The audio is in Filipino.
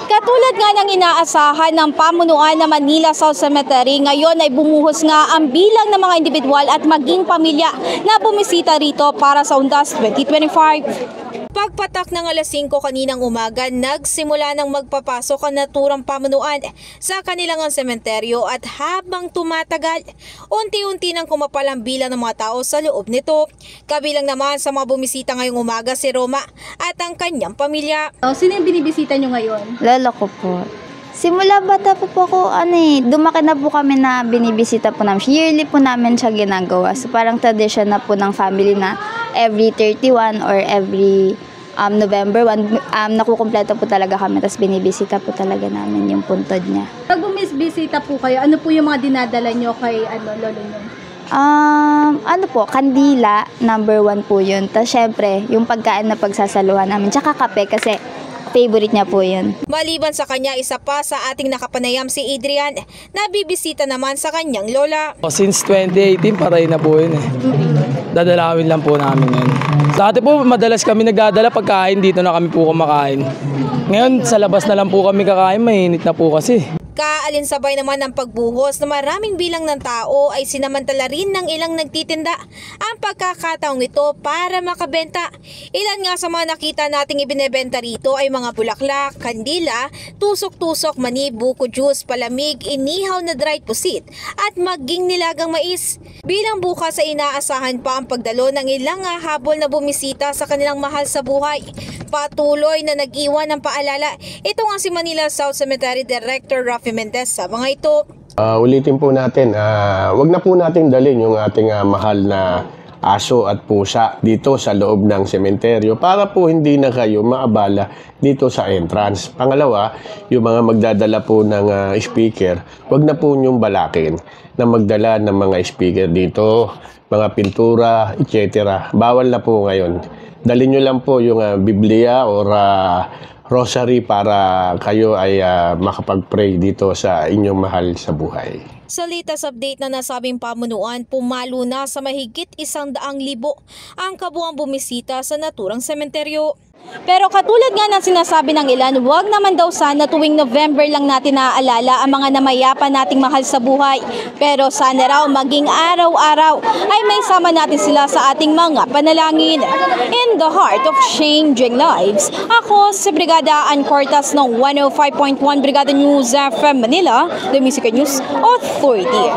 Katulad nga ng inaasahan ng pamunuan ng Manila South Cemetery, ngayon ay bumuhos nga ang bilang ng mga individual at maging pamilya na bumisita rito para sa Undas 2025. Pagpatak ng alas 5 kaninang umaga, nagsimula ng magpapasok ang naturang pamunuan sa kanilang sementeryo at habang tumatagal, unti-unti nang kumapal ang bilang ng mga tao sa loob nito. Kabilang naman sa mga bumisita ngayong umaga si Roma at ang kanyang pamilya. Sino yung binibisita nyo ngayon? Lolo ko po. Simula bata po ako, dumaki na po kami na binibisita po namin. Yearly po namin siya ginagawa. So parang tradition na po ng family na every 31 or every November 1, nakukumpleto po talaga kami. Tapos binibisita po talaga namin yung puntod niya. Pag bumisbisita po kayo, ano po yung mga dinadala nyo kay lolo nyo? Kandila, number 1 po yun. Tapos syempre, yung pagkain na pagsasaluhan namin. Tsaka kape kasi favorite niya po yun. Maliban sa kanya, isa pa sa ating nakapanayam si Adrian na bibisita naman sa kanyang lola. Since 2018, paray na po yun eh. Dadalawin lang po namin yun. Dati po, madalas kami nagdadala pagkain, dito na kami po kumakain. Ngayon, sa labas na lang po kami kakain, mainit na po kasi. Kaalinsabay naman ng pagbuhos na maraming bilang ng tao ay sinamantala rin ng ilang nagtitinda ang pagkakataong ito para makabenta. Ilan nga sa mga nakita nating ibinebenta rito ay mga bulaklak, kandila, tusok-tusok, mani, buko juice, palamig, inihaw na dried pusit at maging nilagang mais. Bilang bukas ay inaasahan pa ang pagdalo ng ilang habol na bumisita sa kanilang mahal sa buhay. Patuloy na nag-iwan ng paalala. Ito nga si Manila South Cemetery Director Rafi Mendez sa mga ito. Ulitin po natin, wag na po natin dalhin yung ating mahal na aso at pusa dito sa loob ng sementeryo para po hindi na kayo maabala dito sa entrance. Pangalawa, yung mga magdadala po ng speaker, wag na po nyong balakin na magdala ng mga speaker dito, mga pintura, etc. Bawal na po ngayon. Dalhin nyo lang po yung Biblia or rosary para kayo ay makapag-pray dito sa inyong mahal sa buhay. Sa latest update na nasabing pamunuan, pumalo na sa mahigit 100,000 ang kabuang bumisita sa naturang sementeryo. Pero katulad nga ng sinasabi ng ilan, huwag naman daw sana tuwing November lang natin naaalala ang mga namayapa nating mahal sa buhay. Pero sana raw maging araw-araw ay may sama natin sila sa ating mga panalangin. In the heart of changing lives, ako si Brigada Ann Cortas ng 105.1 Brigada News FM Manila, The Music News Authority.